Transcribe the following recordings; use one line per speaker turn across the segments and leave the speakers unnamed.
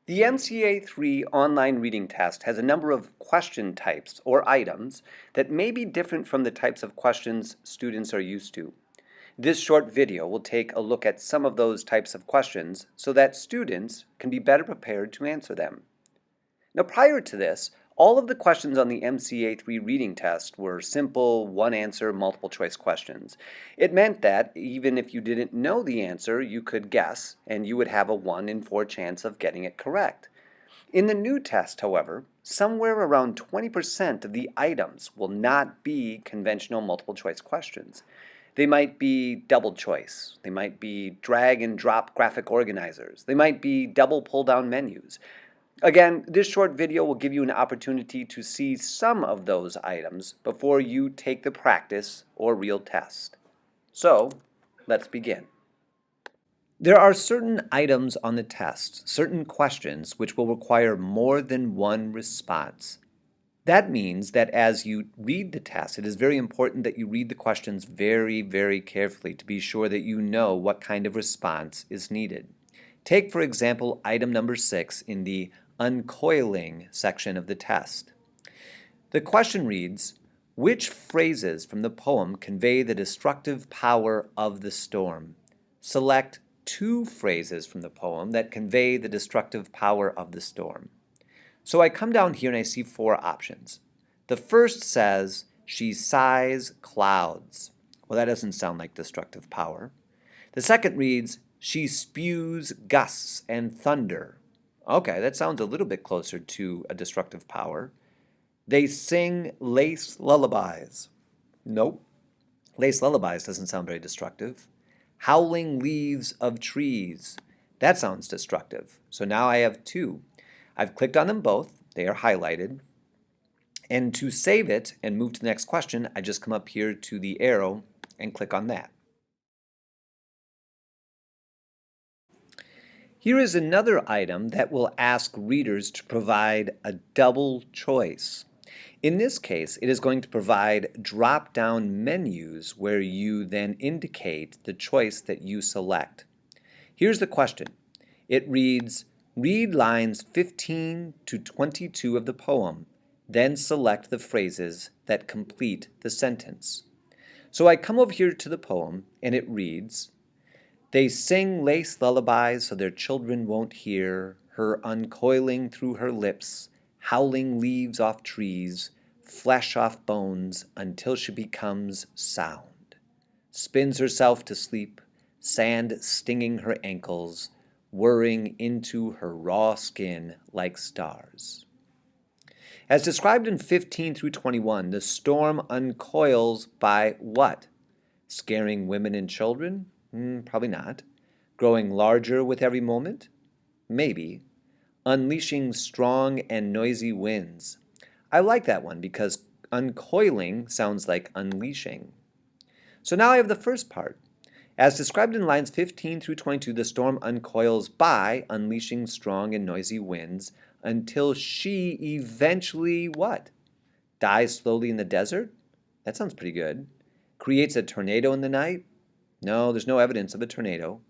The Mca Iii online reading test has a number of question types or items that may be different from the types of questions students are used to. This short video will take a look at some of those types of questions so that students can be better prepared to answer them. Now, prior to this, all of the questions on the Mca Iii reading test were simple, one-answer, multiple-choice questions. It meant that even if you didn't know the answer, you could guess, and you would have a 1 in 4 chance of getting it correct. In the new test, however, somewhere around 20% of the items will not be conventional multiple-choice questions. They might be double choice. They might be drag and drop graphic organizers. They might be double pull-down menus. Again, this short video will give you an opportunity to see some of those items before you take the practice or real test. So, let's begin. There are certain items on the test, certain questions, which will require more than one response. That means that as you read the test, it is very important that you read the questions very, very carefully to be sure that you know what kind of response is needed. Take, for example, item number 6 in the uncoiling section of the test. The question reads, which phrases from the poem convey the destructive power of the storm? Select 2 phrases from the poem that convey the destructive power of the storm. So I come down here and I see 4 options. The first says, she sighs clouds. Well, that doesn't sound like destructive power. The second reads, she spews gusts and thunder. Okay, that sounds a little bit closer to a destructive power. They sing lace lullabies. Nope. Lace lullabies doesn't sound very destructive. Howling leaves of trees. That sounds destructive. So now I have 2. I've clicked on them both. They are highlighted. And to save it and move to the next question, I just come up here to the arrow and click on that. Here is another item that will ask readers to provide a double choice. In this case, it is going to provide drop-down menus where you then indicate the choice that you select. Here's the question. It reads, read lines 15 to 22 of the poem, then select the phrases that complete the sentence. So I come over here to the poem and it reads, they sing lace lullabies so their children won't hear her uncoiling through her lips, howling leaves off trees, flesh off bones until she becomes sound. Spins herself to sleep, sand stinging her ankles, whirring into her raw skin like stars. As described in 15 through 21, the storm uncoils by what? Scaring women and children? Probably not. Growing larger with every moment? Maybe. Unleashing strong and noisy winds. I like that one because uncoiling sounds like unleashing. So now I have the first part. As described in lines 15 through 22, the storm uncoils by unleashing strong and noisy winds until she eventually what? Dies slowly in the desert? That sounds pretty good. Creates a tornado in the night? No, there's no evidence of a tornado.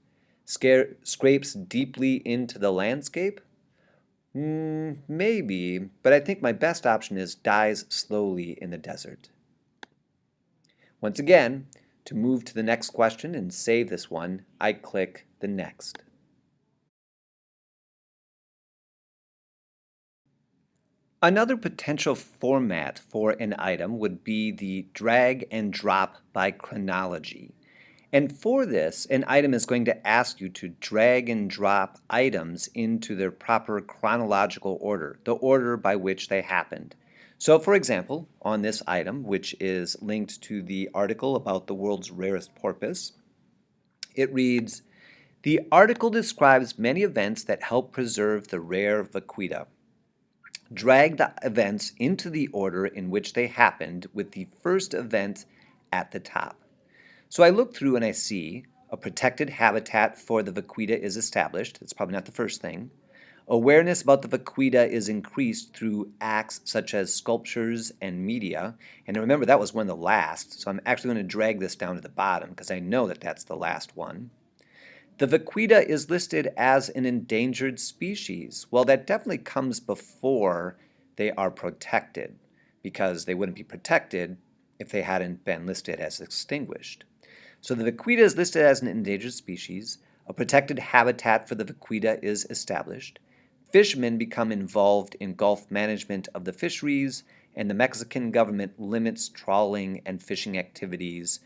Scrapes deeply into the landscape? Maybe, but I think my best option is dies slowly in the desert. Once again, to move to the next question and save this one, I click the next. Another potential format for an item would be the drag and drop by chronology. And for this, an item is going to ask you to drag and drop items into their proper chronological order, the order by which they happened. So for example, on this item, which is linked to the article about the world's rarest porpoise, it reads, the article describes many events that help preserve the rare vaquita. Drag the events into the order in which they happened with the first event at the top. So I look through and I see a protected habitat for the vaquita is established. That's probably not the first thing. Awareness about the vaquita is increased through acts such as sculptures and media. And remember, that was one of the last, so I'm actually going to drag this down to the bottom because I know that that's the last one. The vaquita is listed as an endangered species. Well, that definitely comes before they are protected, because they wouldn't be protected if they hadn't been listed as extinguished. So the vaquita is listed as an endangered species. A protected habitat for the vaquita is established. Fishermen become involved in Gulf management of the fisheries, and the Mexican government limits trawling and fishing activities.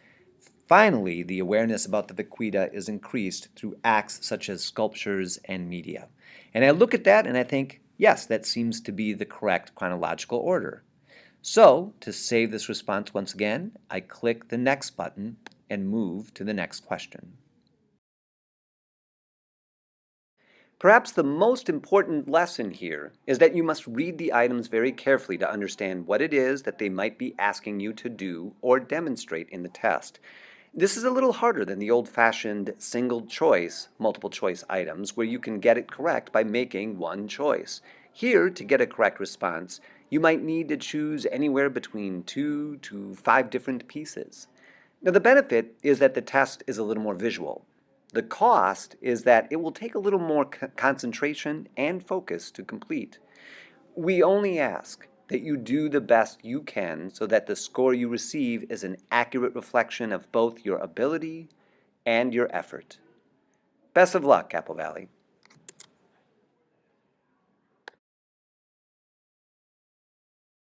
Finally, the awareness about the vaquita is increased through acts such as sculptures and media. And I look at that and I think, yes, that seems to be the correct chronological order. So, to save this response once again, I click the Next button and move to the next question. Perhaps the most important lesson here is that you must read the items very carefully to understand what it is that they might be asking you to do or demonstrate in the test. This is a little harder than the old-fashioned single choice, multiple choice items where you can get it correct by making one choice. Here, to get a correct response, you might need to choose anywhere between 2 to 5 different pieces. Now, the benefit is that the test is a little more visual. The cost is that it will take a little more concentration and focus to complete. We only ask that you do the best you can so that the score you receive is an accurate reflection of both your ability and your effort. Best of luck, Apple Valley.